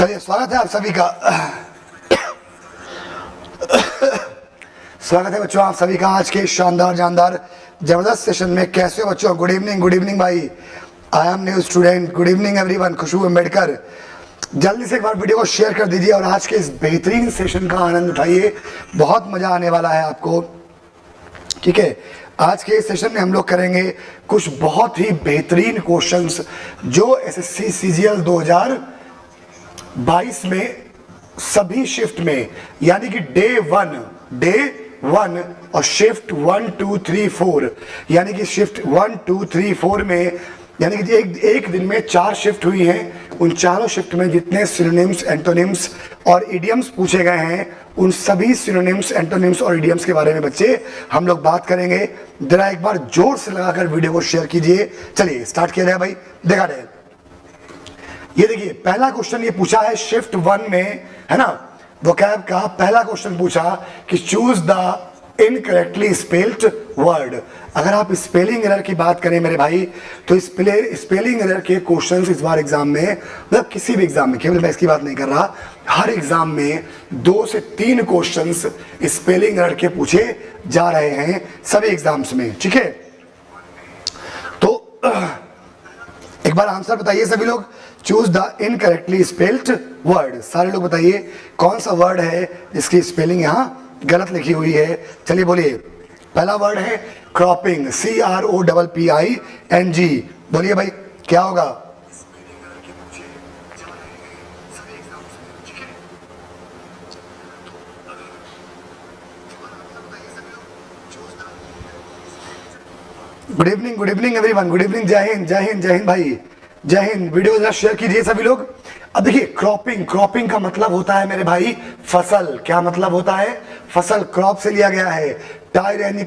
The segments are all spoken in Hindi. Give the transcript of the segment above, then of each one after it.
चलिए, स्वागत है आप सभी का। स्वागत है बच्चों आप सभी का आज के शानदार जानदार जबरदस्त सेशन में। कैसे हो बच्चों? गुड इवनिंग भाई। I am new student. Good evening everyone. Khushboo Ambedkar. जल्दी से एक बार वीडियो को शेयर कर दीजिए और आज के इस बेहतरीन सेशन का आनंद उठाइए। बहुत मजा आने वाला है आपको। ठीक है, आज के सेशन में हम लोग करेंगे कुछ बहुत ही बेहतरीन क्वेश्चंस जो एसएससी सीजीएल 2022 में सभी शिफ्ट में, यानी कि डे वन और शिफ्ट 1 2 3 4, यानी कि शिफ्ट 1 2 3 4 में, यानी कि एक दिन में 4 शिफ्ट हुई हैं। उन चारों शिफ्ट में जितने सिनोनिम्स, एंटोनिम्स और इडियम्स पूछे गए हैं, उन सभी सिनोनिम्स, एंटोनिम्स और इडियम्स के बारे में बच्चे हम लोग बात करेंगे। जरा एक बार जोर से लगाकर वीडियो को शेयर कीजिए। चलिए स्टार्ट किया जाए भाई। देखा जाए, ये देखिए पहला क्वेश्चन ये पूछा है शिफ्ट 1 में, है ना। वोकैब का पहला क्वेश्चन पूछा कि choose the incorrectly spelled word. अगर आप स्पेलिंग एरर की बात करें मेरे भाई, तो स्पेलिंग एरर के क्वेश्चंस इस बार एग्जाम में, मतलब किसी भी एग्जाम में, केवल मैं इसकी बात नहीं कर रहा, हर एग्जाम में 2 से 3 क्वेश्चंस स्पेलिंग एरर के पूछे जा रहे हैं सभी एग्जाम्स में। ठीक है, तो एक बार आंसर बताइए सभी लोग। Choose the incorrectly spelled word. सारे लोग बताइए कौन सा वर्ड है जिसकी स्पेलिंग यहां गलत लिखी हुई है। चलिए बोलिए। पहला वर्ड है क्रॉपिंग, CROPPING। बोलिए भाई क्या होगा? Good evening everyone. Good evening. जय हिंद भाई, जय हिंद। वीडियो जरा शेयर कीजिए सभी लोग। अब देखिए क्रॉपिंग का मतलब होता है मेरे भाई फसल। क्या मतलब होता है? फसल। क्रॉप से लिया गया है। टायरेनी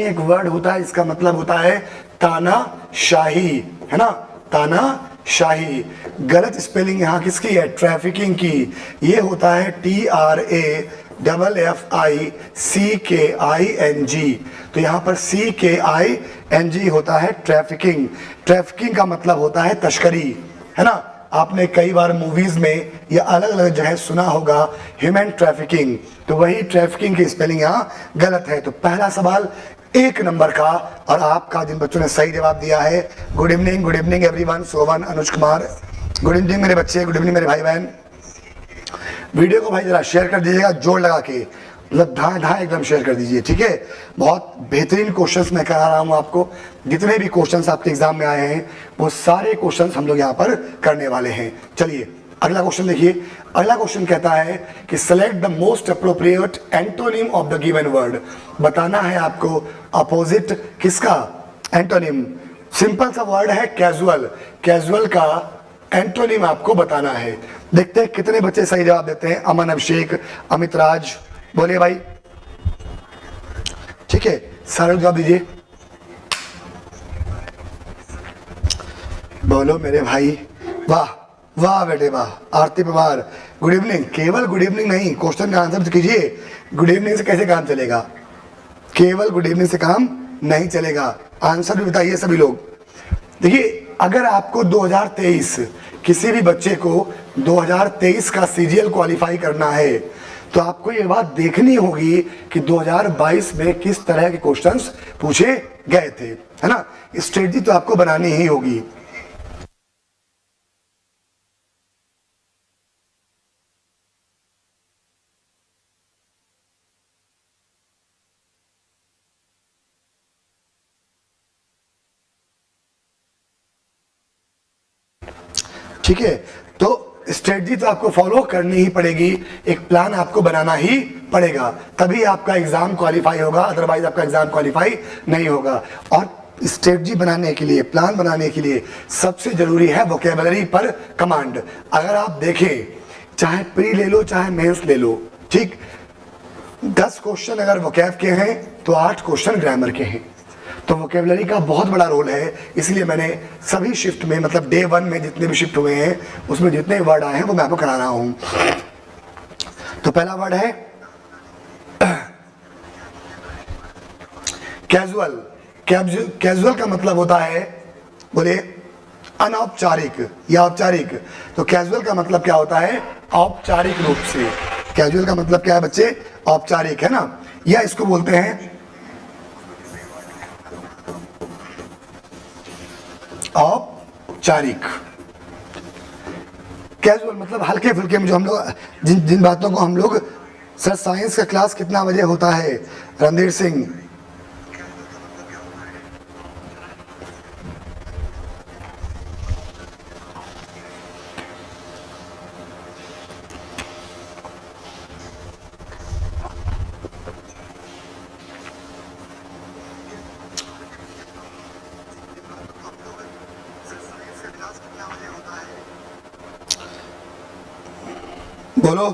एक वर्ड होता है, इसका मतलब होता है तानाशाही, है ना, तानाशाही। गलत स्पेलिंग यहाँ किसकी है? ट्रैफिकिंग की। ये होता है TRAFFICKING। तो यहाँ पर CKING होता है ट्रैफिकिंग। ट्रैफिकिंग का मतलब होता है तस्करी, है ना। आपने कई बार मूवीज में या अलग अलग जगह सुना होगा ह्यूमन ट्रैफिकिंग, तो वही ट्रैफिकिंग की स्पेलिंग यहाँ गलत है। तो पहला सवाल 1 नंबर का, और आपका जिन बच्चों ने सही जवाब दिया है, गुड इवनिंग एवरीवन। सोवन, अनुज कुमार, गुड इवनिंग मेरे बच्चे, गुड इवनिंग मेरे भाई बहन। वीडियो को भाई जरा शेयर कर दीजिएगा जोर लगा के, मतलब धाए एकदम शेयर कर दीजिए। ठीक है, बहुत बेहतरीन क्वेश्चंस मैं करा रहा हूं आपको। जितने भी क्वेश्चंस आपके एग्जाम में आए हैं वो सारे क्वेश्चंस हम लोग यहाँ पर करने वाले हैं। चलिए अगला क्वेश्चन देखिए। अगला क्वेश्चन कहता है कि select the most appropriate antonym of the given word. बताना है आपको अपोजिट किसका एंटोनिम। सिंपल सा वर्ड है कैजुअल। कैजुअल का एंटोनिम आपको बताना है। देखते हैं कितने बच्चे सही जवाब देते हैं। अमन, अभिषेक, अमित राज, बोलिए भाई। ठीक है, सारे जवाब दीजिए। बोलो मेरे भाई, वाह वाह बेटे वाह। आरती पवार, गुड इवनिंग। केवल गुड इवनिंग नहीं, क्वेश्चन का आंसर कीजिए। गुड इवनिंग से कैसे काम चलेगा? केवल गुड इवनिंग से काम नहीं चलेगा। आंसर भी बताइए सभी लोग। देखिए, अगर आपको 2023, किसी भी बच्चे को 2023 का सीजीएल क्वालिफाई करना है, तो आपको ये बात देखनी होगी कि 2022 में किस तरह के क्वेश्चंस पूछे गए थे, है ना। स्ट्रेटजी तो आपको बनानी ही होगी। ठीक है, तो स्ट्रेटजी तो आपको फॉलो करनी ही पड़ेगी। एक प्लान आपको बनाना ही पड़ेगा, तभी आपका एग्जाम क्वालिफाई होगा, अदरवाइज आपका एग्जाम क्वालिफाई नहीं होगा। और स्ट्रेटजी बनाने के लिए, प्लान बनाने के लिए सबसे जरूरी है वोकेबलरी पर कमांड। अगर आप देखें, चाहे प्री ले लो चाहे मेंस ले लो, ठीक, 10 क्वेश्चन अगर वोकैब के हैं तो 8 क्वेश्चन ग्रामर के हैं। तो वोकेबलरी का बहुत बड़ा रोल है। इसलिए मैंने सभी शिफ्ट में, मतलब डे 1 में जितने भी शिफ्ट हुए हैं उसमें जितने वर्ड आए हैं वो मैं आपको करा रहा हूं। तो पहला वर्ड है कैजुअल। कैजुअल का मतलब होता है, बोले अनौपचारिक या औपचारिक। तो कैजुअल का मतलब क्या होता है? औपचारिक रूप से। कैजुअल का मतलब क्या है बच्चे? औपचारिक, है ना। या इसको बोलते हैं औपचारिक। कैजुअल मतलब हल्के फुल्के में, जो हम लोग जिन जिन बातों को हम लोग, सर साइंस का क्लास कितना बजे होता है? रणधीर सिंह, बोलो।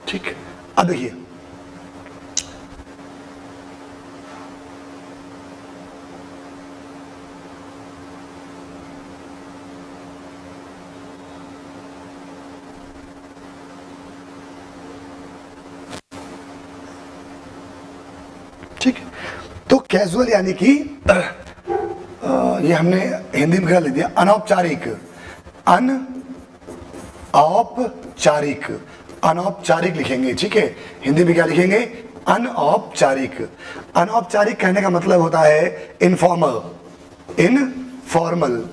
ठीक, अब देखिए ठीक। तो कैजुअल यानी कि ये हमने हिंदी में क्या लिख दिया? अनौपचारिक। अनौपचारिक, अनौपचारिक लिखेंगे, ठीक है। हिंदी में क्या लिखेंगे? अनौपचारिक। अनौपचारिक कहने का मतलब होता है इनफॉर्मल, इनफॉर्मल।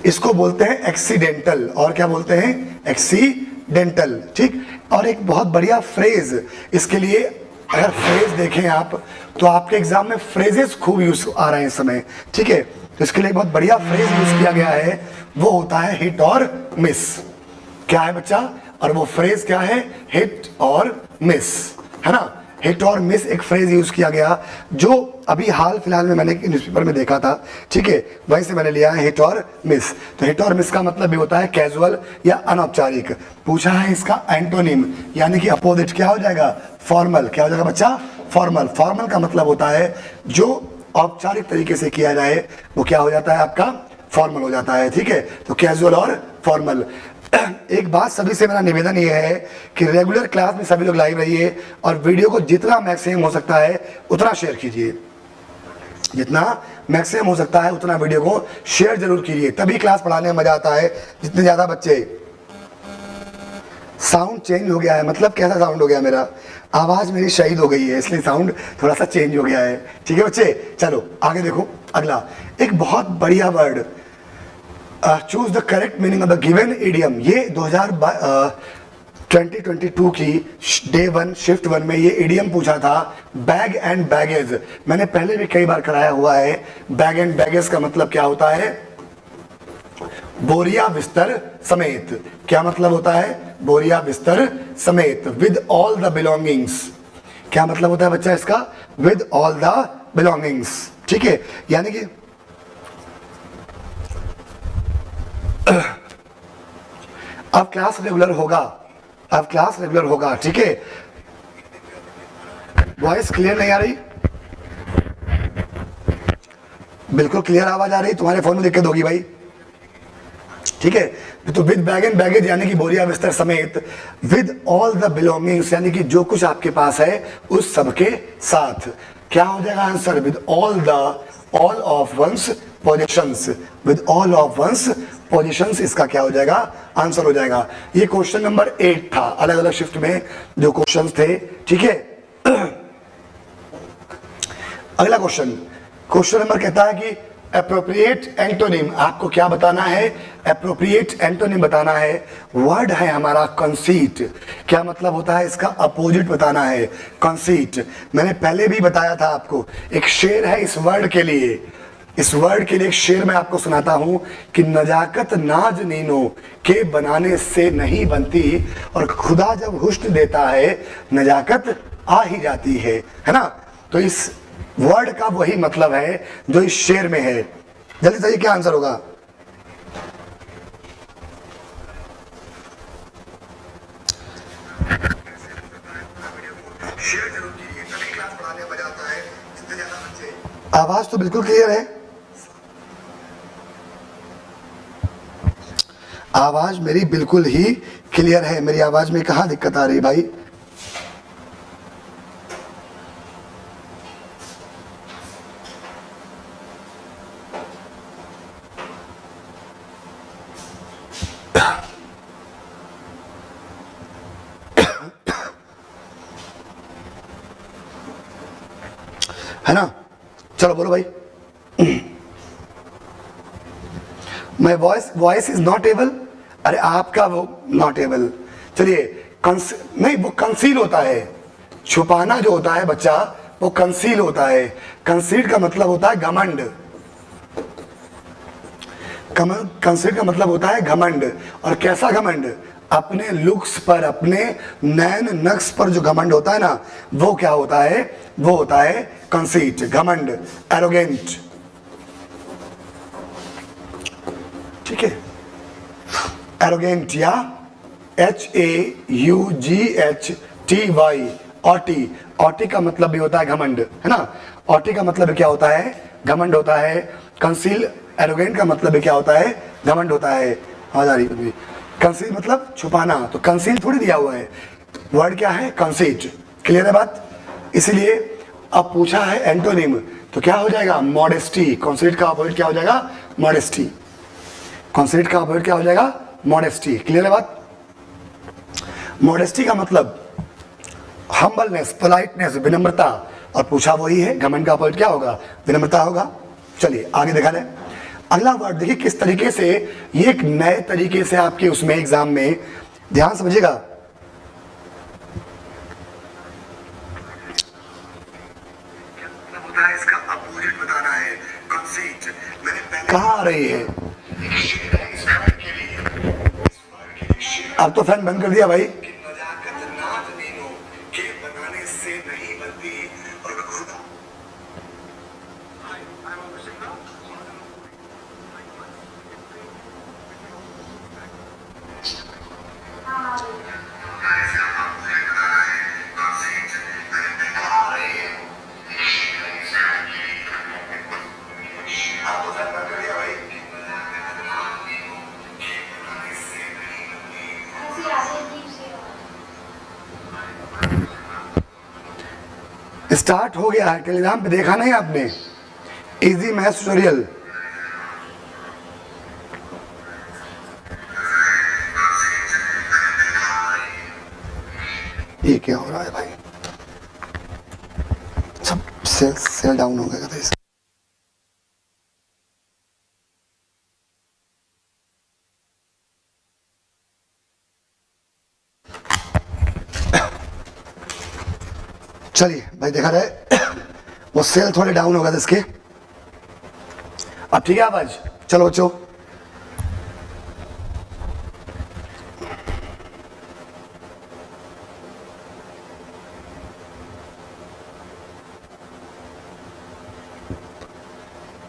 इसको बोलते हैं एक्सीडेंटल। और क्या बोलते हैं? एक्सीडेंटल, ठीक। और एक बहुत बढ़िया फ्रेज इसके लिए, अगर फ्रेज देखें आप तो आपके एग्जाम में फ्रेजेस खूब यूज आ रहे हैं इस समय, ठीक है। तो इसके लिए बहुत बढ़िया फ्रेज यूज किया गया है, वो होता है हिट और मिस। क्या है बच्चा? और वो फ्रेज क्या है? हिट और मिस, है ना। हिट और मिस एक फ्रेज यूज किया गया, जो अभी हाल फिलहाल में मैंने न्यूज़पेपर में देखा था, ठीक है। वहीं से मैंने लिया है हिट और मिस। तो हिट और मिस का मतलब भी होता है कैजुअल या अनौपचारिक। पूछा है इसका एंटोनिम, यानी कि अपोजिट क्या हो जाएगा? फॉर्मल। क्या हो जाएगा बच्चा? फॉर्मल। फॉर्मल का मतलब होता है जो औपचारिक तरीके से किया जाए वो क्या हो जाता है आपका? फॉर्मल हो जाता है, ठीक है। तो कैजुअल और फॉर्मल। एक बात सभी से मेरा निवेदन ये है कि रेगुलर क्लास में सभी लोग लाइव रहिए और वीडियो को जितना मैक्सिमम हो सकता है उतना शेयर कीजिए। जितना मैक्सिमम हो सकता है उतना वीडियो को शेयर जरूर कीजिए, तभी क्लास पढ़ाने में मजा आता है। जितने ज्यादा बच्चे, साउंड चेंज हो गया है मतलब कैसा साउंड हो गया? मेरा आवाज मेरी शहीद हो गई है, इसलिए साउंड थोड़ा सा चेंज हो गया है, ठीक है बच्चे। चलो आगे देखो, अगला एक बहुत बढ़िया word, choose the correct meaning of the given idiom. ये 2022 की डे 1 शिफ्ट 1 में ये इडियम पूछा था, बैग एंड बैगेज। मैंने पहले भी कई बार कराया हुआ है। बैग एंड बैगेज का मतलब क्या होता है? बोरिया बिस्तर समेत। क्या मतलब होता है? बोरिया बिस्तर समेत, विद ऑल द बिलोंगिंग्स। क्या मतलब होता है बच्चा इसका? विद ऑल द बिलोंगिंग्स, ठीक है। यानी कि अब क्लास रेगुलर होगा, अब क्लास रेगुलर होगा, ठीक है। वॉइस क्लियर नहीं आ रही? बिल्कुल क्लियर आवाज आ रही? तुम्हारे फोन में दिक्कत होगी भाई, ठीक है। तो विद बैग एंड बैगेज यानी कि बोरिया बिस्तर समेत, विद ऑल द बिलोंगिंग्स यानी कि जो कुछ आपके पास है उस सबके साथ। क्या हो जाएगा answer? With all of one's possessions, with all of one's positions इसका क्या हो जाएगा? आंसर हो जाएगा। ये क्वेश्चन नंबर 8 था, अलग अलग शिफ्ट में जो क्वेश्चंस थे, ठीक है। अगला क्वेश्चन, क्वेश्चन नंबर कहता है कि एप्रोप्रिएट एंटोनिम। आपको क्या बताना है? एप्रोप्रिएट एंटोनिम बताना है। वर्ड है हमारा कंसीट। क्या मतलब होता है इसका? अपोजिट बताना है, कंसीट। मैंने पहले भी बताया था आपको, एक शेर है इस वर्ड के लिए। इस वर्ड के लिए एक शेर मैं आपको सुनाता हूं कि नजाकत नाज नीनो के बनाने से नहीं बनती, और खुदा जब हुस्न देता है नजाकत आ ही जाती है ना। तो इस वर्ड का वही मतलब है जो इस शेर में है। जल्दी से क्या आंसर होगा? आवाज तो बिल्कुल क्लियर है, आवाज मेरी बिल्कुल ही क्लियर है। मेरी आवाज में कहाँ दिक्कत आ रही भाई? है ना? चलो बोलो भाई। My voice is not able, अरे आपका वो नॉट एबल, चलिए नहीं, वो कंसील होता है, छुपाना जो होता है बच्चा वो कंसील होता है। कंसील का मतलब होता है घमंड, कंसील का मतलब होता है घमंड। और कैसा घमंड? अपने लुक्स पर, अपने नैन नक्श पर जो घमंड होता है ना, वो क्या होता है? वो होता है कंसीट, घमंड, एरोगेंट। ठीक है, एरोगेंट या HAUGHTY, ऑटी। ऑटी का मतलब भी होता है घमंड, है ना? ऑटी का मतलब क्या होता है? घमंड होता है। कंसील, एरोगेंट का मतलब क्या होता है? घमंड होता है। आवाज आ रही? कंसील मतलब छुपाना, तो कंसील थोड़ी दिया हुआ है, वर्ड क्या है? कंसीट। क्लियर है बात? इसलिए अब पूछा है एंटोनिम, तो क्या हो जाएगा? मॉडेस्टी। कंसीट का अपोजिट क्या हो जाएगा? मॉडेस्टी। कंसीट का अपोजिट क्या हो जाएगा? मॉडेस्टी। क्लियर है बात? मॉडेस्टी का मतलब हम्बलनेस, पोलाइटनेस, विनम्रता, और पूछा वही है। घमंड का अपोजिट क्या होगा? विनम्रता होगा। चलिए आगे देखा जाए। अगला वर्ड देखिए किस तरीके से, ये एक नए तरीके से आपके उसमें एग्जाम में, ध्यान समझिएगा। इसका अपोजिट बताना है, कंसीट। कहाँ आ रही है? अब तो फैन बंद कर दिया भाई। स्टार्ट हो गया है, टेलीग्राम पे देखा नहीं आपने? Easy maths tutorial. ये क्या हो रहा है भाई? सब सेल डाउन हो गया था इसका। चलिए भाई देखा जाए, वो सेल थोड़े डाउन हो गए थे इसके। अब ठीक है आवाज? चलो बच्चों,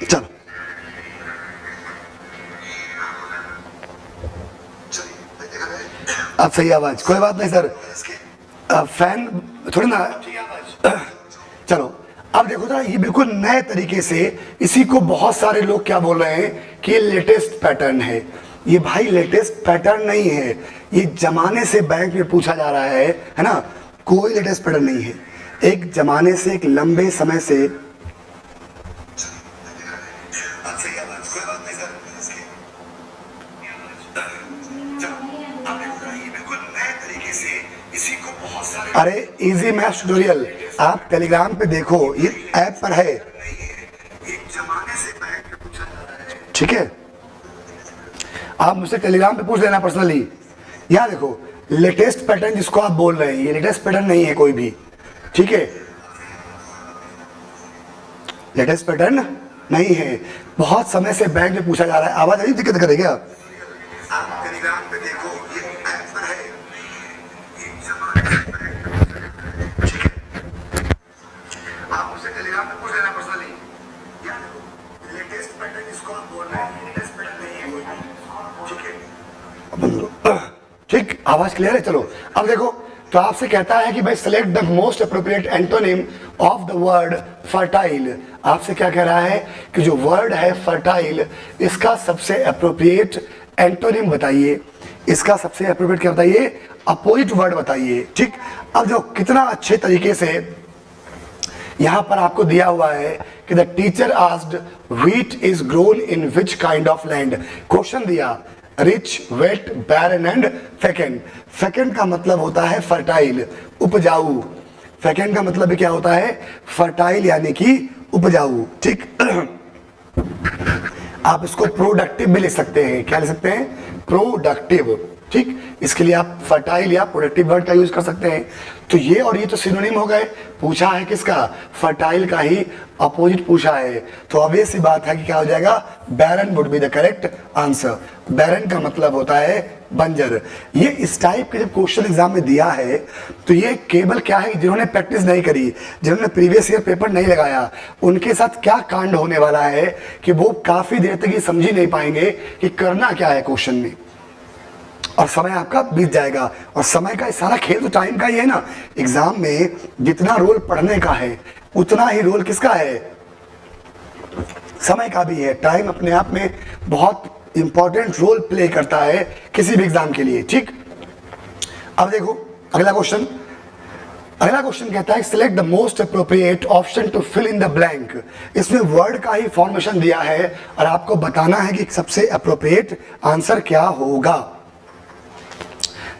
चलो अब सही आवाज? कोई बात नहीं सर, फैन थोड़ी ना। चलो अब देखो ना, ये बिल्कुल नए तरीके से, इसी को बहुत सारे लोग क्या बोल रहे हैं कि ये लेटेस्ट पैटर्न है। ये भाई लेटेस्ट पैटर्न नहीं है, ये जमाने से बैंक में पूछा जा रहा है ना? कोई लेटेस्ट पैटर्न नहीं है, एक जमाने से, एक लंबे समय से। अरे इजी मैथ्स ट्यूटोरियल आप टेलीग्राम पे देखो, ये ऐप पर है, ठीक है? आप मुझसे टेलीग्राम पे पूछ लेना पर्सनली। यहाँ देखो, लेटेस्ट पैटर्न जिसको आप बोल रहे हैं, ये लेटेस्ट पैटर्न नहीं है कोई भी, ठीक है? लेटेस्ट पैटर्न नहीं है, बहुत समय से बैंक में पूछा जा रहा है। आवाज आई? दिक्कत करे क्या? आप टेलीग्राम पे देखो, ये ऐप पर है, ठीक है? आप मुझसे टेलीग्राम पे पूछ लेना पर्सनली। यार देखो, लेटेस्ट पैटर्न जिसको आप बोल रहे हैं, लेटेस्ट पैटर्न नहीं है कोई भी, ठीक है? ठीक, आवाज क्लियर है? चलो अब देखो, तो आपसे कहता है कि भाई select the most appropriate antonym of the word fertile. आपसे क्या कह रहा है कि जो वर्ड है फर्टाइल, इसका सबसे अप्रोप्रिएट एंटोनिम बताइए। इसका सबसे अप्रोप्रिएट क्या बताइए? अपोजिट वर्ड बताइए, ठीक? अब जो कितना अच्छे तरीके से यहां पर आपको दिया हुआ है कि the teacher asked wheat is grown in which kind of land. Question दिया, रिच, वेट, बैरन एंड फेकेंड। फेकेंड का मतलब होता है फर्टाइल, उपजाऊ। फेकेंड का मतलब भी क्या होता है? फर्टाइल यानी कि उपजाऊ, ठीक। आप इसको प्रोडक्टिव भी लिख सकते हैं। क्या लिख सकते हैं? प्रोडक्टिव, ठीक। इसके लिए आप फर्टाइल या प्रोडक्टिव वर्ड का यूज कर सकते हैं। तो ये और ये तो सिनोनिम हो गए। पूछा है किसका? फर्टाइल का ही अपोजिट पूछा है, तो ऑब्वियस सी बात है कि क्या हो जाएगा? Barren would be the correct answer. Barren का मतलब होता है बंजर। ये इस टाइप के जब क्वेश्चन एग्जाम में दिया है तो ये केवल क्या है, जिन्होंने प्रैक्टिस नहीं करी, जिन्होंने प्रीवियस ईयर पेपर नहीं लगाया, उनके साथ क्या कांड होने वाला है कि वो काफी देर तक ये समझ ही नहीं पाएंगे कि करना क्या है क्वेश्चन में, और समय आपका बीत जाएगा। और समय का सारा खेल तो टाइम का ही है ना। एग्जाम में जितना रोल पढ़ने का है उतना ही रोल किसका है? समय का भी है। टाइम अपने आप में बहुत इंपॉर्टेंट रोल प्ले करता है किसी भी एग्जाम के लिए, ठीक। अब देखो अगला क्वेश्चन। अगला क्वेश्चन कहता है select the most appropriate option to fill in the blank. इसमें वर्ड का ही फॉर्मेशन दिया है और आपको बताना है कि सबसे अप्रोप्रिएट आंसर क्या होगा।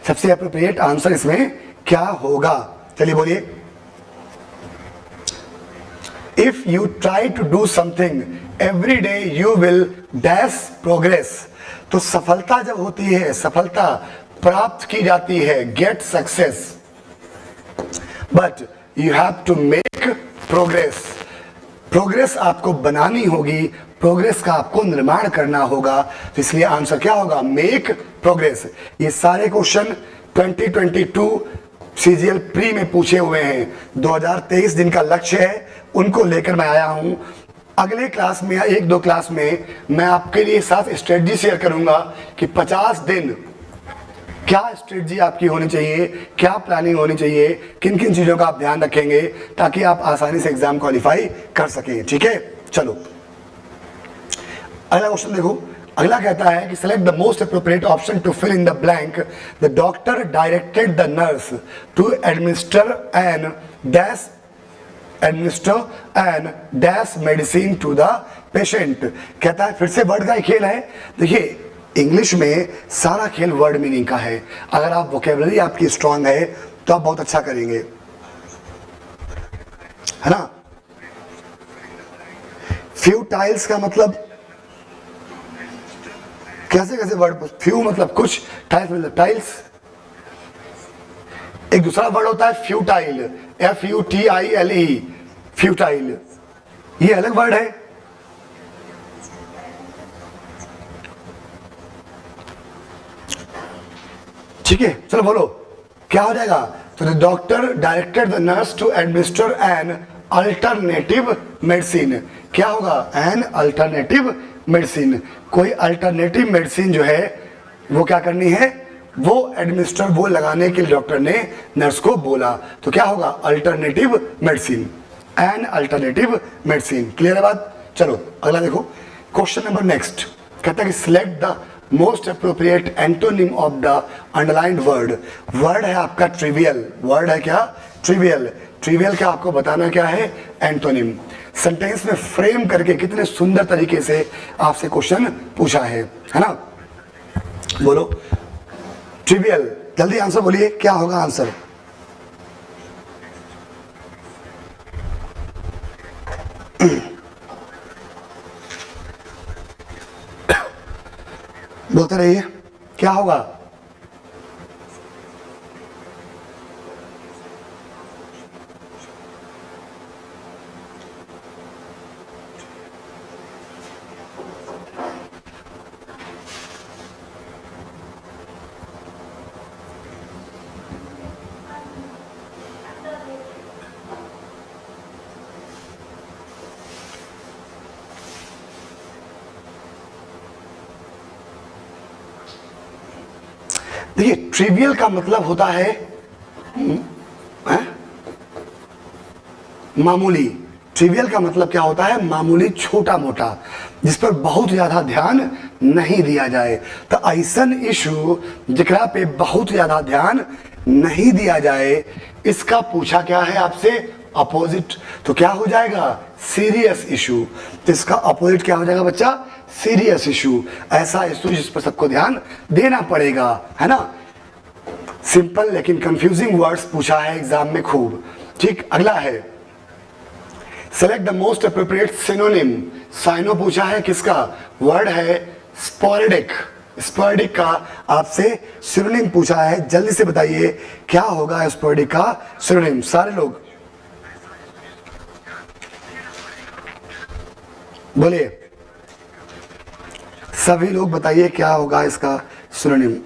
सबसे अप्रोप्रिएट आंसर इसमें क्या होगा? चलिए बोलिए। If you try to do something every day you will dash progress. तो सफलता जब होती है, सफलता प्राप्त की जाती है, get success, but you have to make progress. Progress आपको बनानी होगी, प्रोग्रेस का आपको निर्माण करना होगा। तो इसलिए आंसर क्या होगा? Make progress. ये सारे क्वेश्चन 2022 सीजीएल प्री में पूछे हुए हैं। 2023 दिन का लक्ष्य है, उनको लेकर मैं आया हूं। अगले क्लास में या 1-2 क्लास में मैं आपके लिए साथ स्ट्रेटजी शेयर करूंगा कि 50 दिन क्या स्ट्रेटजी आपकी होनी चाहिए, क्या प्लानिंग होनी चाहिए, किन किन चीजों का आप ध्यान रखेंगे ताकि आप आसानी से एग्जाम क्वालिफाई कर सकें, ठीक है। चलो अगला क्वेश्चन देखो। अगला कहता है कि select the most appropriate option to fill in the blank. The doctor directed the nurse to administer an dash medicine to the patient. कहता है फिर से वर्ड का ही खेल है। देखिए इंग्लिश में सारा खेल वर्ड मीनिंग का है। अगर आप वोकेबलरी आपकी स्ट्रांग है तो आप बहुत अच्छा करेंगे, है ना। फ्यूटाइल्स का मतलब कैसे कैसे वर्ड, फ्यू मतलब कुछ, टाइल्स मतलब टाइल्स। एक दूसरा वर्ड होता है फ्यूटाइल, FUTILE, फ्यूटाइल, ये अलग वर्ड है। ठीक है, चलो बोलो क्या हो जाएगा। तो the doctor directed the nurse to administer an alternative medicine. क्या होगा? An alternative medicine. कोई अल्टरनेटिव मेडिसिन जो है वो क्या करनी है? वो एडमिनिस्टर, वो लगाने के लिए डॉक्टर ने नर्स को बोला। तो क्या होगा? Alternative medicine, N alternative medicine. Clear है बात? चलो अगला देखो क्वेश्चन नंबर नेक्स्ट। कहता है कि select the most appropriate antonym of the underlined word. Word है आपका ट्रिवियल। वर्ड है क्या? ट्रिवियल। ट्रिवियल का आपको बताना क्या है? एंटोनिम। सेंटेंस में फ्रेम करके कितने सुंदर तरीके से आपसे क्वेश्चन पूछा है ना। बोलो ट्रिवियल, जल्दी आंसर बोलिए, क्या होगा आंसर? बोलते रहिए, क्या होगा? देखिए ट्रिवियल का मतलब होता है मामूली। ट्रिवियल का मतलब क्या होता है? मामूली, छोटा मोटा, जिस पर बहुत ज्यादा ध्यान नहीं दिया जाए। तो ऐसन इशू जिकरा पे बहुत ज्यादा ध्यान नहीं दिया जाए, इसका पूछा क्या है आपसे? अपोजिट। तो क्या हो जाएगा? Serious issue. तो इसका अपोजिट क्या हो जाएगा बच्चा? सीरियस इशू, ऐसा इशू जिस पर सबको ध्यान देना पड़ेगा, है ना। सिंपल लेकिन कंफ्यूजिंग वर्ड्स पूछा है एग्जाम में खूब। ठीक, अगला है select the most appropriate synonym. साइनो पूछा है किसका, वर्ड है स्पोरेडिक। स्पोरेडिक का आपसे सिनोनिम पूछा है, जल्दी से बताइए क्या होगा स्पोरेडिक का सिनोनिम। सारे लोग बोलिए, सभी लोग बताइए क्या होगा इसका सिनोनिम।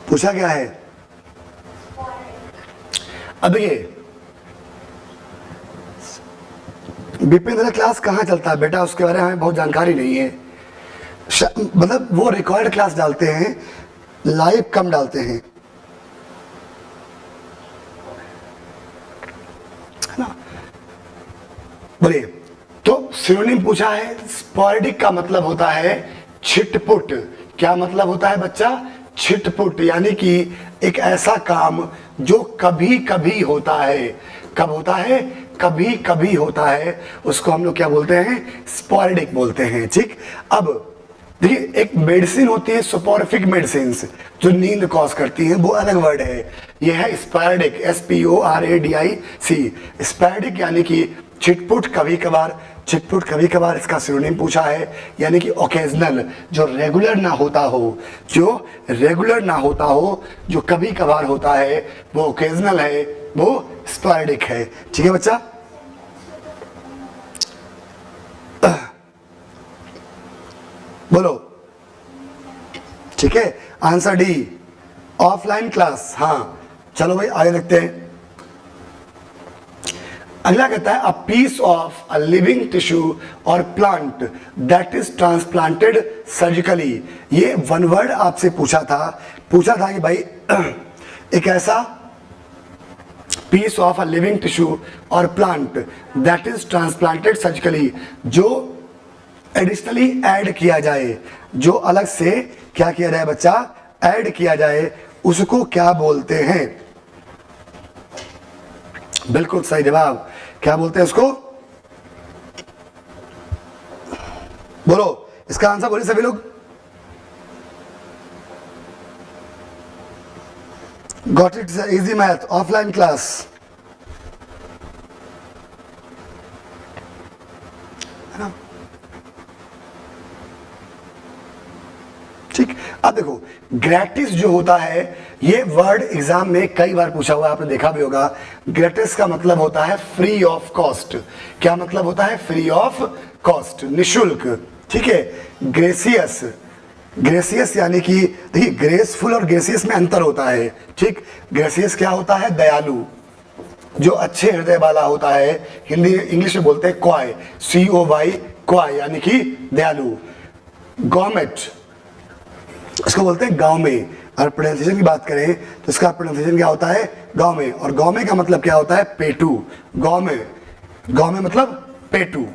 पूछा क्या है। अब ये विपिन क्लास कहाँ चलता है बेटा, उसके बारे में हमें बहुत जानकारी नहीं है। मतलब वो रिकॉर्ड क्लास डालते हैं, लाइव कम डालते हैं, है ना। बोलिए, तो सिनोनिम पूछा है, स्पोरेडिक का मतलब होता है छिटपुट। क्या मतलब होता है बच्चा, छिटपुट, यानी कि एक ऐसा काम जो कभी कभी होता है। कब होता है, कभी कभी होता है, उसको हम लोग क्या बोलते हैं, स्पोरेडिक बोलते हैं। ठीक, अब देखिए एक मेडिसिन होती है सोपोरिफिक मेडिसिन जो नींद कॉज करती है, वो अलग वर्ड है। यह है स्पोरेडिक, SPORADIC। स्पोरेडिक यानी कि छिटपुट, कभी कभार। छिटपुट कभी कभार इसका सिनोनिम पूछा है, यानी कि ओकेजनल, जो रेगुलर ना होता हो, जो रेगुलर ना होता हो, जो कभी कभार होता है, वो ओकेजनल है, वो स्पोरेडिक है। ठीक है बच्चा, बोलो। ठीक है, आंसर डी, ऑफलाइन क्लास। हाँ चलो भाई आगे देखते हैं। अगला कहता है a piece of a living tissue और plant that is transplanted surgically. ये वन वर्ड आपसे पूछा था कि भाई एक ऐसा piece of a living tissue और plant that is transplanted surgically, जो एडिशनली ऐड किया जाए, जो अलग से क्या किया जाए बच्चा, ऐड किया जाए, उसको क्या बोलते हैं। बिल्कुल सही जवाब, क्या बोलते हैं उसको, बोलो इसका आंसर बोलिए सभी लोग। Got it, easy math, offline class. है ना, ठीक। अब देखो ग्रेटिस जो होता है, ये वर्ड एग्जाम में कई बार पूछा हुआ है, आपने देखा भी होगा। ग्रेटिस का मतलब होता है फ्री ऑफ कॉस्ट। क्या मतलब होता है, फ्री ऑफ कॉस्ट, निशुल्क। ठीक है, ग्रेसियस, ग्रेसियस यानी कि देखिए ग्रेसफुल और ग्रेसियस में अंतर होता है। ठीक, ग्रेसियस क्या होता है, दयालु, जो अच्छे हृदय वाला होता है। हिंदी इंग्लिश में बोलते हैं क्वाय, COY, क्वाय यानी कि दयालु। गवर्नमेंट, इसको बोलते हैं गांव में। और प्रोनाउंसिएशन की बात करें तो इसका प्रोनाउंसिएशन क्या होता है, गांव में। और गांव में का मतलब क्या होता है, पेटू। गांव में मतलब पेटू,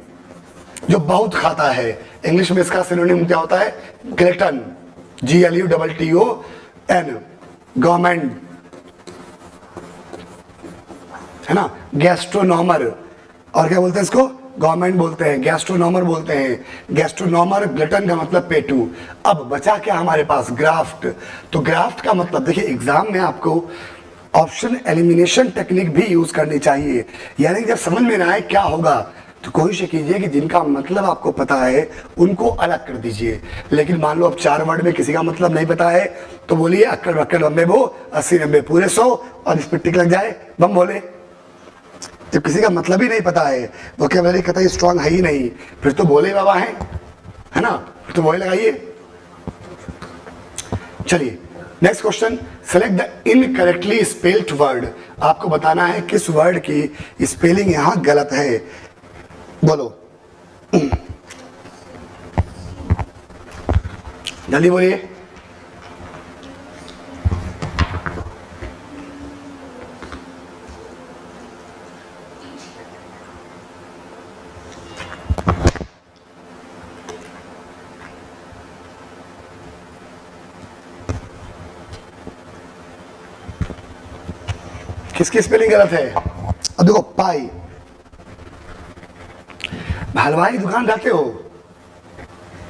जो बहुत खाता है। इंग्लिश में इसका सिनोनिम क्या होता है, ग्लटन, GLUTTON, गवर्नमेंट, है ना। गैस्ट्रोनॉमर, और क्या बोलते हैं इसको, गवर्नमेंट बोलते हैं, गैस्ट्रोनॉमर बोलते हैं। गैस्ट्रोनॉमर, ग्लटन का मतलब पेटू। अब बचा क्या हमारे पास, ग्राफ्ट। तो ग्राफ्ट का मतलब देखिए एग्जाम में आपको ऑप्शन एलिमिनेशन टेक्निक भी यूज करनी चाहिए, यानी जब समझ में ना आए क्या होगा तो कोशिश कीजिए कि जिनका मतलब आपको पता है उनको अलग कर दीजिए। लेकिन मान लो अब 4 वर्ड में किसी का मतलब नहीं पता है तो बोलिए अक्कड़ बक्कड़ बम्बे बो, 80 90 पूरे 100, और इस पर टिक लग जाए, बम बोले। जब किसी का मतलब ही नहीं पता है, वोकैबुलरी कतई स्ट्रांग है ही नहीं, फिर तो बोले बाबा हैं, है ना, फिर तो वही लगाइए। चलिए next question, select the incorrectly spelled word. आपको बताना है किस वर्ड की स्पेलिंग यहां गलत है, बोलो। जल्दी बोलिए। किसकी स्पेलिंग गलत है? अब देखो, पाई, हलवाई की दुकान जाते हो,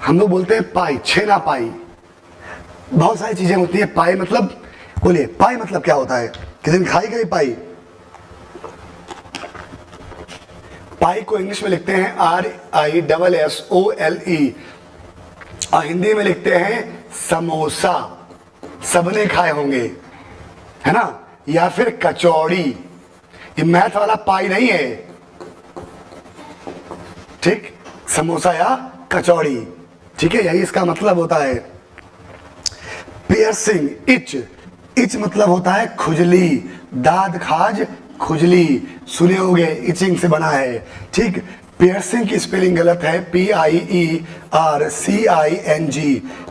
हम लोग बोलते हैं पाई, छेना पाई, बहुत सारी चीजें होती है। पाई मतलब, बोलिए पाई मतलब क्या होता है? किसी ने खाई कभी पाई? पाई को इंग्लिश में लिखते हैं RISSOLE और हिंदी में लिखते हैं समोसा। सबने खाए होंगे, है ना? या फिर कचौड़ी। ये मैथ वाला पाई नहीं है, ठीक? समोसा या कचौड़ी, ठीक है, यही इसका मतलब होता है। पियर्सिंग, इच, इच मतलब होता है खुजली, दाद खाज खुजली, सुने होंगे, इचिंग से बना है, ठीक? पियर्सिंग की स्पेलिंग गलत है, PIERCING।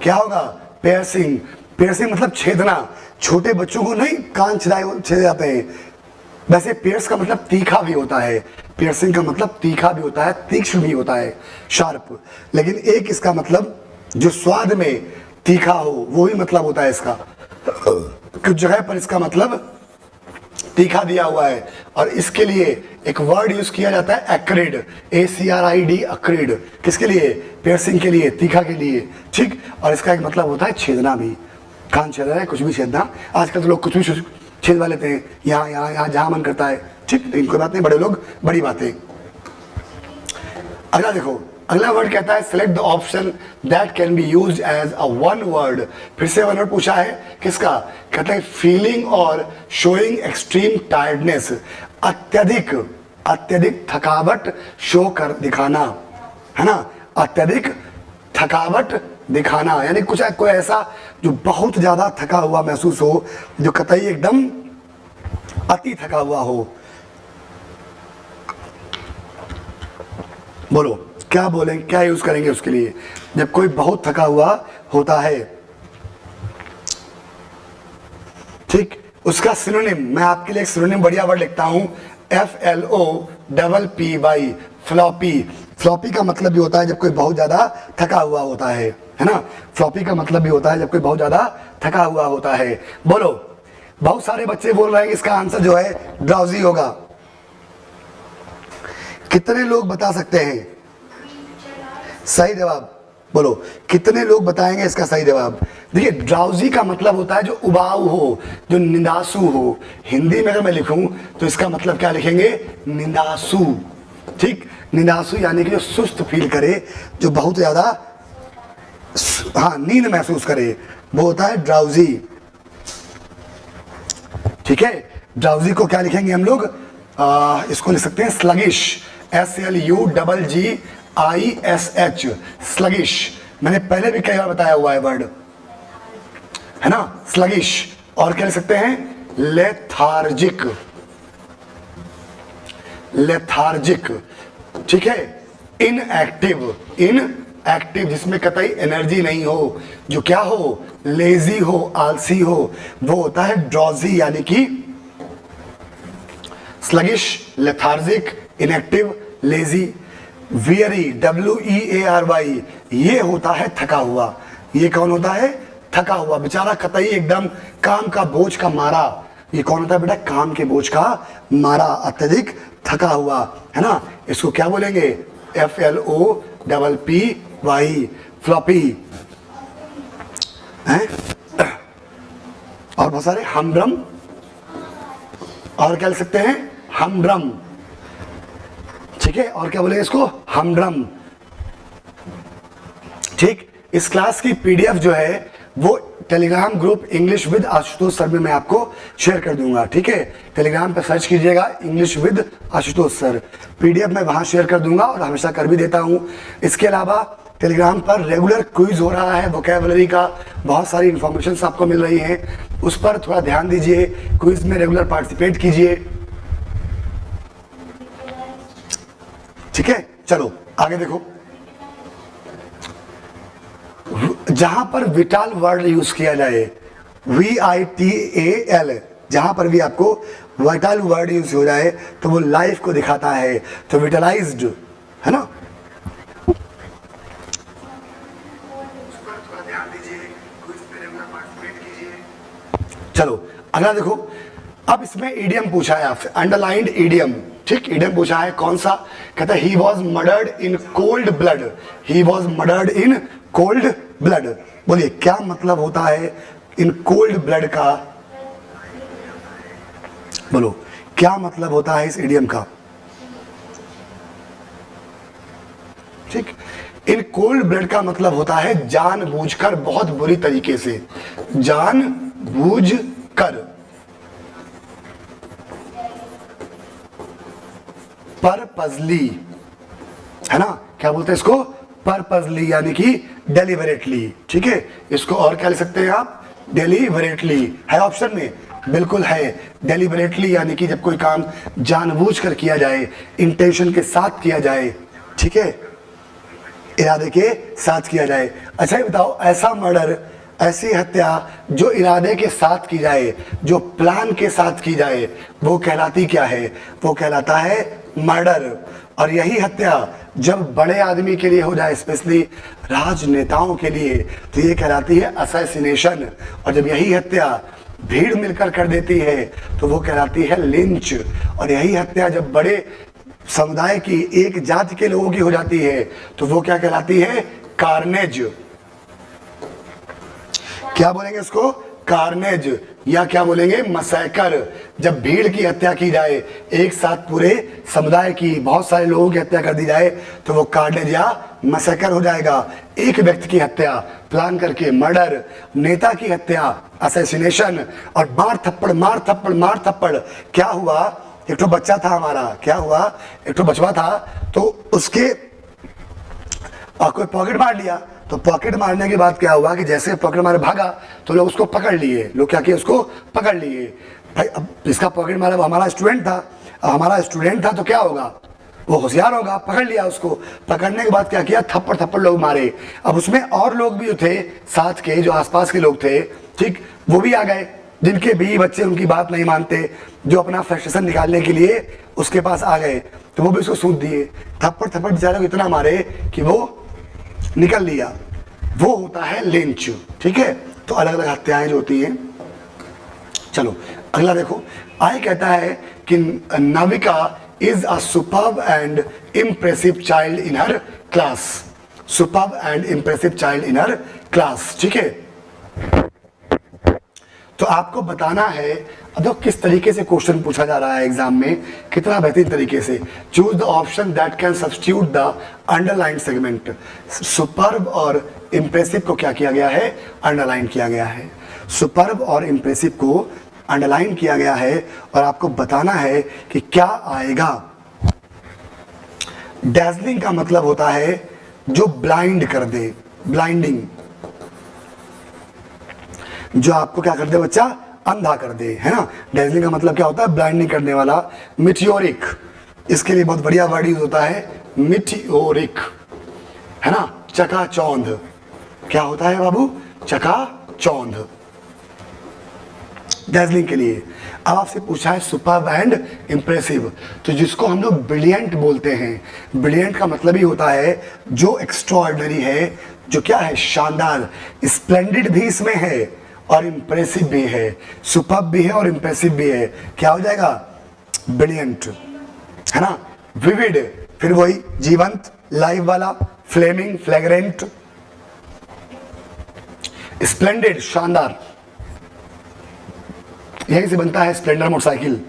क्या होगा? पियर्सिंग। पियर्सिंग मतलब छेदना। छोटे बच्चों को नहीं कान छेदे जाते हैं। वैसे पियर्स का मतलब तीखा भी होता है, पियर्सिंग का मतलब तीखा भी होता है, तीक्ष्ण भी होता है, शार्प। लेकिन एक इसका मतलब जो स्वाद में तीखा हो, वो ही मतलब होता है इसका। कुछ जगह पर इसका मतलब तीखा दिया हुआ है और इसके लिए एक वर्ड यूज किया जाता है एक्रिड, ACRID, अक्रिड। किसके लिए? पियर्सिंग के लिए, तीखा के लिए, ठीक? और इसका एक मतलब होता है छेदना भी, कान छेद रहा है, कुछ भी छेदना। आजकल तो लोग कुछ भी छेदवा लेते हैं, यहाँ यहाँ यहाँ जहां मन करता है, ठीक? तो इनको बात नहीं, बड़े लोग बड़ी बातें। अगला देखो, अगला वर्ड कहता है select the option that can be used as a one word. फिर से वन वर्ड पूछा है, किसका? कहता है फीलिंग और शोइंग एक्सट्रीम टायर्डनेस, अत्यधिक, अत्यधिक थकावट शो कर दिखाना, है ना? अत्यधिक थकावट दिखाना, यानी कुछ कोई ऐसा जो बहुत ज्यादा थका हुआ महसूस हो, जो कतई एकदम अति थका हुआ हो। बोलो क्या बोलेंगे, क्या यूज करेंगे उसके लिए जब कोई बहुत थका हुआ होता है, ठीक? उसका सिनोनिम, मैं आपके लिए एक सिनोनिम बढ़िया वर्ड लिखता हूं, FLOPPY, फ्लॉपी। फ्लॉपी का मतलब भी होता है जब कोई बहुत ज्यादा थका हुआ होता है ना? फ्लॉपी का मतलब भी होता है जब कोई बहुत ज्यादा थका हुआ होता है। बोलो, बहुत सारे बच्चे बोल रहे हैं इसका आंसर जो है ड्राउजी होगा। कितने लोग बता सकते हैं सही जवाब? बोलो, कितने लोग बताएंगे इसका सही जवाब? देखिए, ड्राउजी का मतलब होता है जो उबाऊ हो, जो निंदासु हो। हिंदी में अगर मैं लिखूं तो इसका मतलब क्या लिखेंगे? निंदासु, ठीक? निंदासु यानी कि जो सुस्त फील करे, जो बहुत ज्यादा हाँ नींद महसूस करे, वो होता है ड्राउजी, ठीक है? ड्राउजी को क्या लिखेंगे हम लोग? इसको लिख सकते हैं स्लगिश, SLUGGISH, स्लगिश। मैंने पहले भी कई बार बताया हुआ है वर्ड, है ना? स्लगिश। और क्या लिख सकते हैं? लेथार्जिक, लेथार्जिक, ठीक है? इनएक्टिव, इनएक्टिव जिसमें कतई एनर्जी नहीं हो, जो क्या हो? लेजी हो, आलसी हो, वो होता है ड्रॉजी, यानी कि sluggish, lethargic, inactive, lazy. Weary, WEARY, ये होता है थका हुआ। ये कौन होता है? थका हुआ, बेचारा कतई एकदम काम का बोझ का मारा। ये कौन होता है बेटा? काम के बोझ का मारा, अत्यधिक थका हुआ, है ना? इसको क्या बोलेंगे? FLOPPY, फ्लॉपी, है? और बहुत सारे हमड्रम, और क्या लिख सकते हैं? हमड्रम, ठीक है? और क्या बोलेंगे इसको? हमड्रम, ठीक? इस क्लास की PDF जो है वो Telegram group English with Ashutosh sir में मैं आपको शेयर कर दूंगा, ठीक है? टेलीग्राम पे सर्च कीजिएगा English with Ashutosh sir, PDF मैं वहां शेयर कर दूंगा और हमेशा कर भी देता हूं। इसके अलावा टेलीग्राम पर रेगुलर क्विज हो रहा है, वोकैबुलरी का बहुत सारी इंफॉर्मेशन आपको मिल रही हैं, उस पर थोड़ा ध्यान दीजिए, क्विज में रेगुलर पार्टिसिपेट कीजिए, ठीक है? चलो आगे देखो। जहां पर विटाल वर्ड यूज किया जाए, VITAL, जहां पर भी आपको वाइटल वर्ड यूज हो जाए तो वो लाइफ को दिखाता है, तो विटलाइज्ड, है ना। चलो अगला देखो, अब इसमें ईडियम पूछा है आपसे, अंडरलाइंड ईडियम, ठीक, ईडियम पूछा है कौन सा, कहता है he was murdered in cold blood, he was murdered in cold blood. बोलिए क्या मतलब होता है इन कोल्ड ब्लड का, बोलो क्या मतलब होता है इस ईडियम का, ठीक। इन कोल्ड ब्लड का मतलब होता है जानबूझकर, बहुत बुरी तरीके से, जानबूझकर, परपजली, है ना, क्या बोलते हैं इसको, परपजली, यानी कि डेलिबरेटली, ठीक है। इसको और क्या लिख सकते हैं आप, डेलिबरेटली, है ऑप्शन में, बिल्कुल है, डेलिबरेटली यानी कि जब कोई काम जानबूझकर किया जाए, इंटेंशन के साथ किया जाए, ठीक है, इरादे के साथ किया जाए। अच्छा ये बताओ, ऐसा मर्डर, ऐसी हत्या जो इरादे के साथ की जाए, जो प्लान के साथ की जाए, वो कहलाती क्या है, वो कहलाता है मर्डर। और यही हत्या जब बड़े आदमी के लिए हो जाए, स्पेशली राजनेताओं के लिए, तो ये कहलाती है असैसिनेशन। और जब यही हत्या भीड़ मिलकर कर देती है तो वो कहलाती है लिंच। और यही हत्या जब बड़े समुदाय की, एक जाति के लोगों की हो जाती है तो वो क्या कहलाती है, कार्नेज। क्या बोलेंगे इसको, कार्नेज, या क्या बोलेंगे, मसैकर। जब भीड़ की हत्या की जाए, एक साथ पूरे समुदाय की, बहुत सारे लोगों की हत्या कर दी जाए तो वो कार्नेज या मसैकर हो जाएगा। एक व्यक्ति की हत्या प्लान करके, मर्डर, नेता की हत्या असैसिनेशन, और मार थप्पड़ मार थप्पड़ मार थप्पड़। क्या हुआ, एक तो बच्चा था हमारा, क्या हुआ, एक तो बचवा था, तो उसके कोई पॉकेट मार लिया, तो पॉकेट मारने के बाद क्या हुआ कि जैसे पॉकेट मारे भागा तो लोग उसको पकड़ लिए, लोग क्या किए, उसको पकड़ लिए। भाई अब इसका पॉकेट मारा, हमारा स्टूडेंट था, अब हमारा स्टूडेंट था तो क्या होगा, वो होशियार होगा, पकड़ लिया उसको। पकड़ने के बाद क्या किया, थप्पड़ थप्पड़ लोग मारे। अब उसमें और लोग भी थे साथ के, जो आसपास के लोग थे, ठीक, वो भी आ गए, जिनके भी बच्चे उनकी बात नहीं मानते, जो अपना फ्रस्ट्रेशन निकालने के लिए उसके पास आ गए, तो वो भी उसको सूद दिए। थप्पड़ थप्पड़ बेचारे को इतना मारे कि वो निकल लिया, वो होता है लिंच, ठीक है। तो अलग अलग हत्याएं जो होती हैं। चलो अगला देखो, आय कहता है कि Navika is a superb and impressive child in her class, superb and impressive child in her class, ठीक है। तो आपको बताना है, अब देखो किस तरीके से क्वेश्चन पूछा जा रहा है एग्जाम में, कितना बेहतरीन तरीके से। Choose the option that can substitute the underline segment. Superb और इम्प्रेसिव को क्या किया गया है, अंडरलाइन किया गया है। सुपर्ब और इम्प्रेसिव को अंडरलाइन किया गया है और आपको बताना है कि क्या आएगा। डैजलिंग का मतलब होता है जो ब्लाइंड कर दे, ब्लाइंडिंग, जो आपको क्या कर दे बच्चा, अंधा कर दे, है ना। डैजलिंग का मतलब क्या होता है, ब्लाइंडिंग करने वाला। मिटियोरिक, इसके लिए बहुत बढ़िया वर्ड यूज होता है, मिटियोरिक, है ना। चकाचौंध, क्या होता है बाबू, चकाचौंध, डैजलिंग के लिए। अब आपसे पूछा है सुपर्ब एंड इम्प्रेसिव, तो जिसको हम लोग ब्रिलियंट बोलते हैं, ब्रिलियंट का मतलब ही होता है जो एक्स्ट्राऑर्डिनरी है, जो क्या है, शानदार। स्प्लेंडिड भी इसमें है और इम्प्रेसिव भी है, सुपर्ब भी है और इम्प्रेसिव भी है, क्या हो जाएगा, ब्रिलियंट, है ना। विविड, फिर वही जीवंत, लाइव वाला, फ्लेमिंग, फ्लैग्रेंट, स्प्लेंडिड, शानदार, यहीं से बनता है स्प्लेंडर मोटरसाइकिल,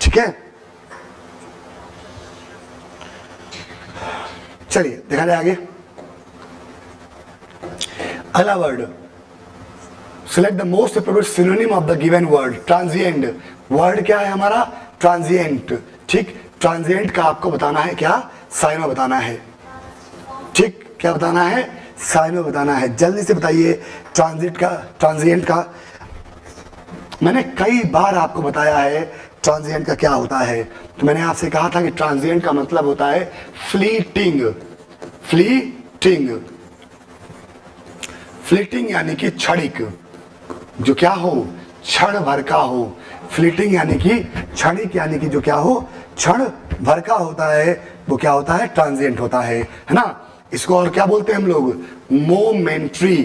ठीक है। चलिए देखा जाए आगे। अगला word, select the most appropriate synonym of the given word. Transient, word क्या है हमारा, ट्रांजिएंट, ठीक। ट्रांजिएंट का आपको बताना है क्या, साइन में बताना है, ठीक। क्या बताना है, साइन में बताना है, जल्दी से बताइए। ट्रांजिट का, ट्रांजिएंट का मैंने कई बार आपको बताया है ट्रांजिएंट का क्या होता है। तो मैंने आपसे कहा था कि ट्रांजिएंट का मतलब होता है फ्लीटिंग, फ्लीटिंग, फ्लीटिंग यानी कि क्षणिक, जो क्या हो, क्षण भर का हो। फ्लीटिंग यानी कि क्षणिक, यानी कि जो क्या हो, क्षण भर का होता है, वो क्या होता है, ट्रांजिएंट होता है ना। इसको और क्या बोलते हैं हम लोग, मोमेंट्री,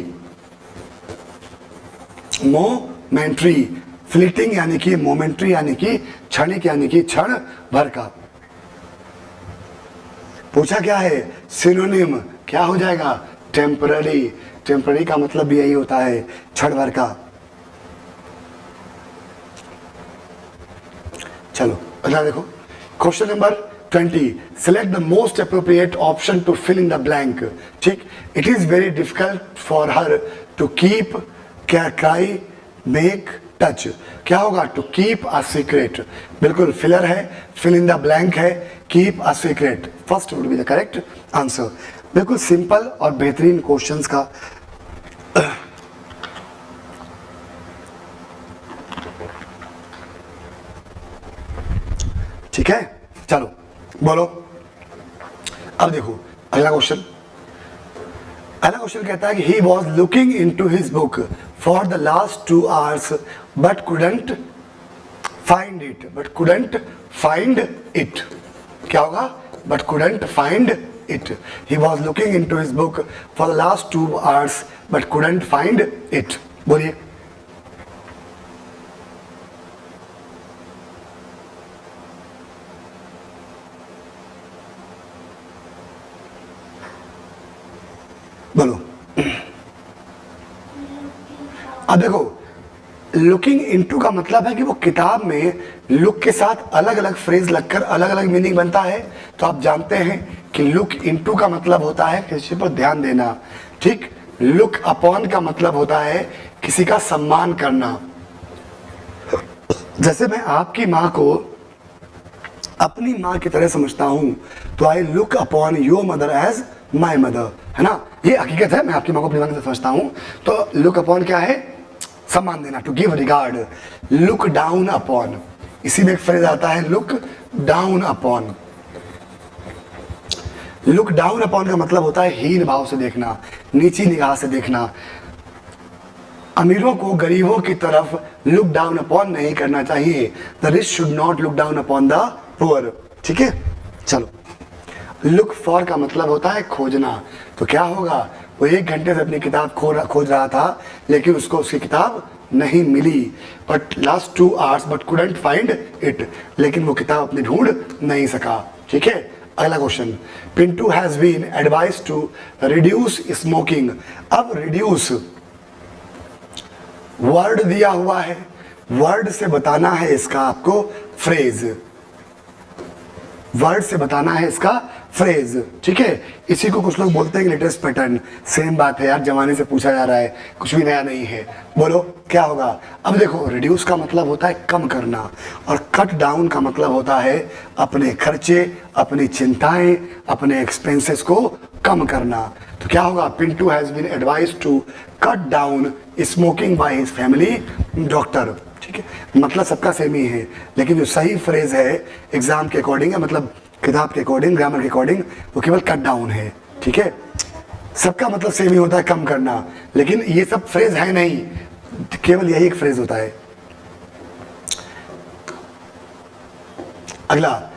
मोमेंट्री। फ्लीटिंग यानी कि मोमेंट्री, यानी कि क्षणिक, यानी कि क्षण भर का। पूछा क्या है, सिनोनिम क्या हो जाएगा, टेम्पररी। टेम्पररी का मतलब भी यही होता है, क्षण भर का। चलो अगला देखो, question number 20, select the most appropriate option to fill in the blank। ठीक, it is very difficult for her to keep, cry, make, touch। क्या होगा, to keep a secret, बिल्कुल फिलर है, fill in the blank है, keep a secret, first would be the correct answer। बिल्कुल सिंपल और बेहतरीन क्वेश्चंस का ठीक है। चलो बोलो, अब देखो अगला क्वेश्चन। अगला क्वेश्चन कहता है कि he was looking into his book for the last 2 hours but couldn't find it, but couldn't find it. क्या होगा, but couldn't find it. He was looking into his book for the last 2 hours but couldn't find it. बोलिए, बोलो। अब देखो, लुकिंग इनटू का मतलब है कि वो किताब में लुक के साथ अलग अलग फ्रेज लगकर अलग अलग मीनिंग बनता है। तो आप जानते हैं कि लुक इनटू का मतलब होता है किसी पर ध्यान देना। ठीक, लुक अपॉन का मतलब होता है किसी का सम्मान करना। जैसे मैं आपकी माँ को अपनी माँ की तरह समझता हूं, तो I look upon your mother as my mother, है ना। ये हकीकत है, मैं आपकी माँ को अपनी माँ की तरह समझता हूं। तो लुक अपॉन क्या है, सम्मान देना, to give regard. Look down upon, इसी में एक फ्रेज आता है look down upon. Look down upon का मतलब होता है हीन भाव से देखना, नीची निगाह से देखना। अमीरों को गरीबों की तरफ लुक डाउन अपॉन नहीं करना चाहिए। The rich should not look down upon the poor. ठीक है, चलो। लुक फॉर का मतलब होता है खोजना। तो क्या होगा, वो 1 घंटे से अपनी किताब खोज रहा था, लेकिन उसको उसकी किताब नहीं मिली। But last 2 hours but couldn't find it, लेकिन वो किताब अपनी ढूंढ नहीं सका। ठीक है, अगला question. Pintu has been advise to reduce smoking. अब रिड्यूस वर्ड दिया हुआ है, वर्ड से बताना है इसका आपको फ्रेज, वर्ड से बताना है इसका फ्रेज। ठीक है, इसी को कुछ लोग बोलते हैं कि लेटेस्ट पैटर्न। सेम बात है यार, जमाने से पूछा जा रहा है, कुछ भी नया नहीं है। बोलो क्या होगा। अब देखो, रिड्यूस का मतलब होता है कम करना, और कट डाउन का मतलब होता है अपने खर्चे, अपनी चिंताएं, अपने एक्सपेंसेस को कम करना। तो क्या होगा, Pintu has been advise to cut down smoking by his family doctor. ठीक है, मतलब सबका सेम ही है, लेकिन जो सही फ्रेज है एग्जाम के अकॉर्डिंग है, मतलब किताब के अकॉर्डिंग, ग्रामर के अकॉर्डिंग, वो केवल कट डाउन है। ठीक है, सबका मतलब सेम ही होता है, कम करना, लेकिन ये सब फ्रेज है नहीं, केवल यही एक फ्रेज होता है। अगला,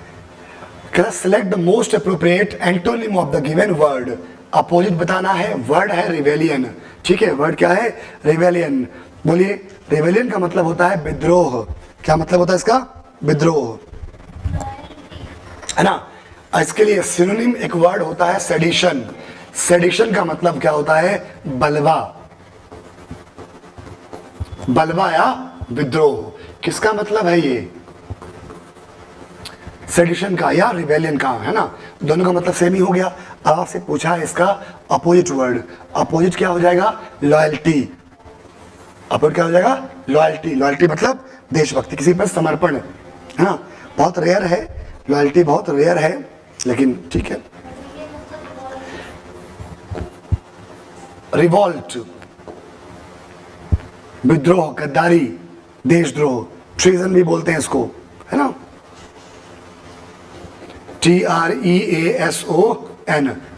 select the most appropriate antonym of the given word. Opposite बताना है, वर्ड है रिवेलियन। ठीक है, वर्ड क्या है, रिवेलियन। बोलिए, रिवेलियन का मतलब होता है विद्रोह। क्या मतलब होता है इसका, विद्रोह, है ना। इसके लिए सिनोनिम एक वर्ड होता है सेडिशन। सेडिशन का मतलब क्या होता है, बलवा, बलवा या विद्रोह। किसका मतलब है ये, सेडिशन का या रिवेलियन का, है ना। दोनों का मतलब सेम ही हो गया। अब आपसे पूछा है इसका अपोजिट वर्ड। अपोजिट क्या हो जाएगा, लॉयल्टी। अपोजिट क्या हो जाएगा, लॉयल्टी। लॉयल्टी मतलब देशभक्ति, किसी पर समर्पण, है ना। बहुत रेयर है, लॉयल्टी बहुत रेयर है, लेकिन ठीक है। रिवॉल्ट, विद्रोह, गद्दारी, देशद्रोह, ट्रीजन भी बोलते हैं इसको, है ना। TREASON,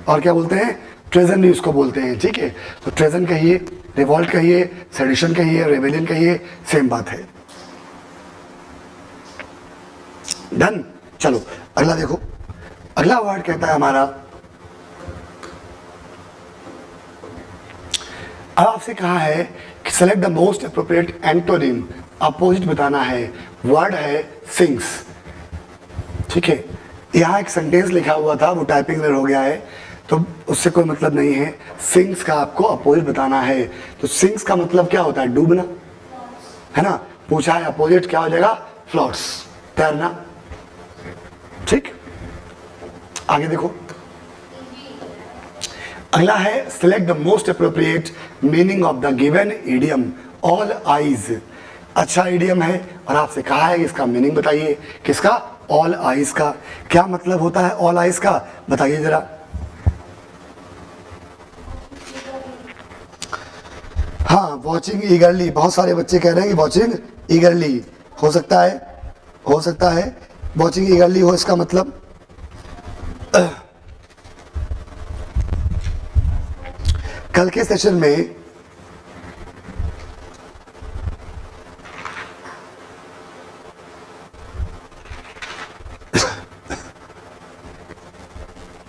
और क्या बोलते हैं, ट्रेजन भी उसको बोलते हैं, ठीक है। तो ट्रेजन कहिए, रिवॉल्ट कहिए, सेडिशन कहिए, रेबेलियन कहिए, सेम बात है। डन। चलो अगला देखो, अगला वर्ड कहता है हमारा, अब आपसे कहा है कि select the most appropriate antonym, opposite बताना है। वर्ड है सिंग्स, ठीक है। यहाँ एक सेंटेंस लिखा हुआ था, वो टाइपिंग एरर हो गया है, तो उससे कोई मतलब नहीं है। सिंग्स का आपको अपोजिट बताना है। तो सिंग्स का मतलब क्या होता है, डूबना, है ना। पूछा है अपोजिट क्या हो जाएगा, फ्लोट्स, तैरना, ठीक। आगे देखो, अगला है select the most appropriate meaning of the given idiom all eyes. अच्छा इडियम है और आपसे कहा है इसका मीनिंग बताइए। किसका, ऑल आईज का। क्या मतलब होता है ऑल आईज का, बताइए जरा। हाँ, वॉचिंग ईगरली, बहुत सारे बच्चे कह रहे हैं कि वॉचिंग ईगरली हो सकता है, हो सकता है वॉचिंग ईगरली हो इसका मतलब। कल के सेशन में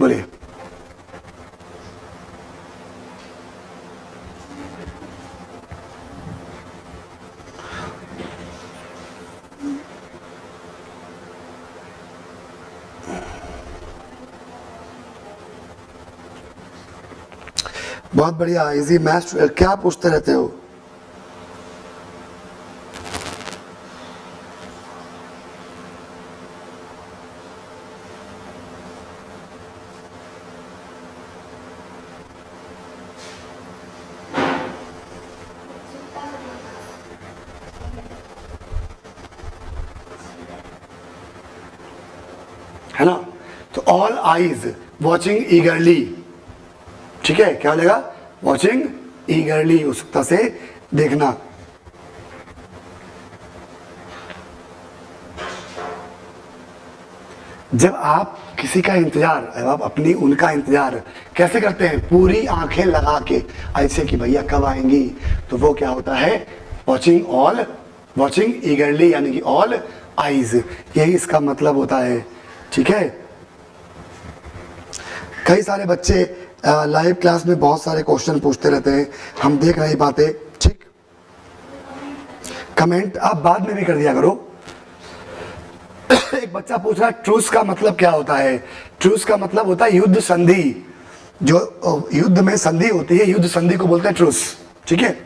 बोलिए, बहुत बढ़िया, इजी मैथ्स। क्या पूछते रहते हो, है ना। तो ऑल आईज वॉचिंग ईगरली, ठीक है। क्या हो जाएगा, वॉचिंग ईगरली, उत्सुकता से देखना। जब आप किसी का इंतजार, आप अपनी उनका इंतजार कैसे करते हैं, पूरी आंखें लगा के, ऐसे कि भैया कब आएंगी, तो वो क्या होता है, वॉचिंग ऑल, वॉचिंग ईगरली, यानी कि ऑल आईज, यही इसका मतलब होता है, ठीक है। कई सारे बच्चे लाइव क्लास में बहुत सारे क्वेश्चन पूछते रहते हैं, हम देख नहीं पाते, ठीक। कमेंट आप बाद में भी कर दिया करो। एक बच्चा पूछ रहा है ट्रूस का मतलब क्या होता है। ट्रूस का मतलब होता है युद्ध संधि, जो युद्ध में संधि होती है, युद्ध संधि को बोलते हैं ट्रूस, ठीक है।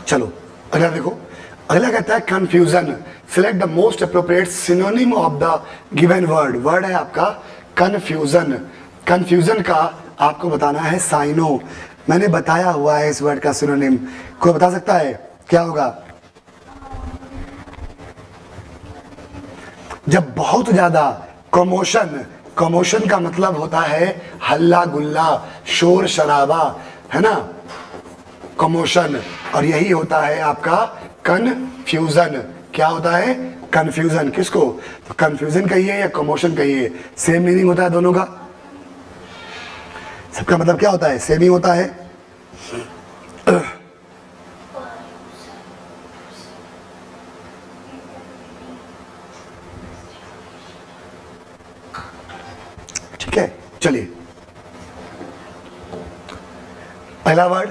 चलो अगला देखो, अगला कहता है confusion. Select the most appropriate synonym of the given word. Word है आपका कंफ्यूजन। कंफ्यूजन का आपको बताना है साइनो। मैंने बताया हुआ है इस वर्ड का सिनोनिम, कोई बता सकता है क्या होगा। जब बहुत ज्यादा कमोशन, कमोशन का मतलब होता है हल्ला गुल्ला, शोर शराबा, है ना, कमोशन। और यही होता है आपका कन्फ्यूजन। क्या होता है, कन्फ्यूजन। किसको, तो कन्फ्यूजन कहिए या कमोशन कहिए, सेम मीनिंग होता है दोनों का। सबका मतलब क्या होता है, सेम ही होता है। ठीक है, चलिए पहला word,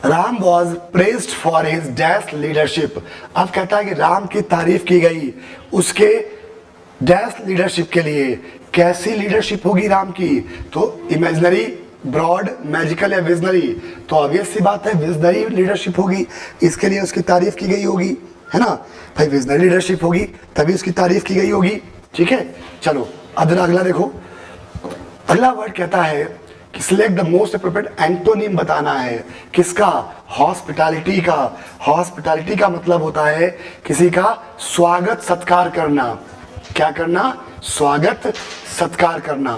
Ram was pressed for his dash leadership. अब कहता है कि राम की तारीफ की गई उसके डैश लीडरशिप के लिए। कैसी लीडरशिप होगी राम की, तो इमेजिनरी, ब्रॉड, मैजिकल या विजनरी। तो ऑब्वियस सी बात है विजनरी लीडरशिप होगी, इसके लिए उसकी तारीफ की गई होगी, है ना भाई। विजनरी लीडरशिप होगी तभी उसकी तारीफ की गई होगी, ठीक है। चलो अगला देखो, अगला वर्ड कहता है कि select the most appropriate antonym बताना है। किसका, हॉस्पिटैलिटी का। हॉस्पिटैलिटी का मतलब होता है किसी का स्वागत सत्कार करना। क्या करना, स्वागत सत्कार करना,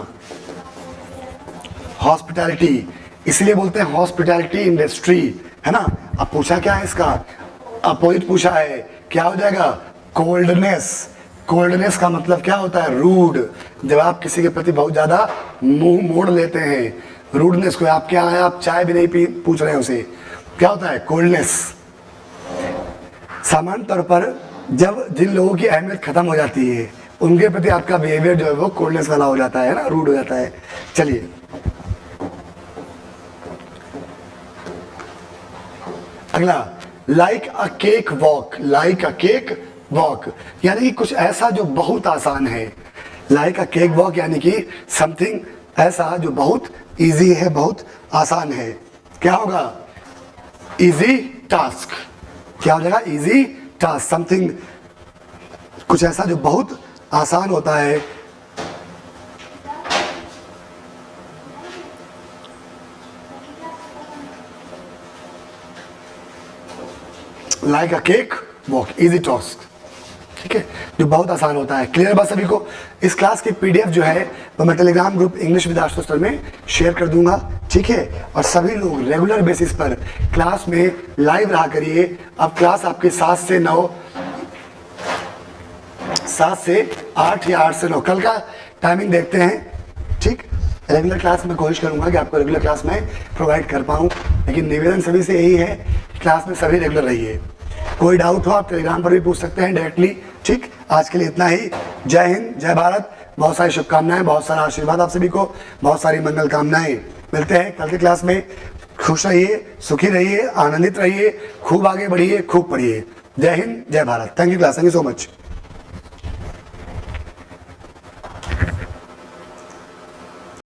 हॉस्पिटैलिटी। इसलिए बोलते हैं हॉस्पिटैलिटी इंडस्ट्री, है ना। अब पूछा क्या है इसका, अपोजिट पूछा है, क्या हो जाएगा, कोल्डनेस। कोल्डनेस का मतलब क्या होता है, रूड। जब आप किसी के प्रति बहुत ज्यादा मुंह मोड़ लेते हैं, रूडनेस को। आप क्या है, आप चाय भी नहीं पी पूछ रहे हैं उसे, क्या होता है, कोल्डनेस। सामान्य तौर पर जब जिन लोगों की अहमियत खत्म हो जाती है उनके प्रति आपका बिहेवियर जो है वो कोल्डनेस वाला हो जाता है ना, रूड हो जाता है। चलिए अगला, लाइक अ केक वॉक। लाइक अ केक वॉक यानी कि कुछ ऐसा जो बहुत आसान है। लाइक अ केक वॉक यानी कि समथिंग ऐसा जो बहुत इजी है, बहुत आसान है। क्या होगा, इजी टास्क। क्या हो जाएगा, इजी टास्क। समथिंग कुछ ऐसा जो बहुत आसान होता है। लाइक अ केक वॉक, इजी टास्क, ठीक है, जो बहुत आसान होता है। क्लियर बात सभी को। इस क्लास की पीडीएफ जो है वो मैं Telegram group English with Ashutosh sir में शेयर कर दूंगा, ठीक है। और सभी लोग रेगुलर बेसिस पर क्लास में लाइव रहा करिए। अब क्लास आपके 7 से 9, 7 से 8 या 8 से 9 कल का टाइमिंग देखते हैं, ठीक। रेगुलर क्लास में कोशिश करूंगा कि आपको रेगुलर क्लास में प्रोवाइड कर पाऊँ, लेकिन निवेदन सभी से यही है कि क्लास में सभी रेगुलर रहिए। कोई डाउट हो आप टेलीग्राम पर भी पूछ सकते हैं डायरेक्टली, ठीक। आज के लिए इतना ही। जय हिंद, जय भारत। बहुत सारी शुभकामनाएं, बहुत सारा आशीर्वाद आप सभी को, बहुत सारी मंगल कामनाएं। मिलते हैं कल की क्लास में। खुश रहिए, सुखी रहिए, आनंदित रहिए, खूब आगे बढ़िए, खूब पढ़िए। जय हिंद, जय Bharat. Thank you class, thank you so much.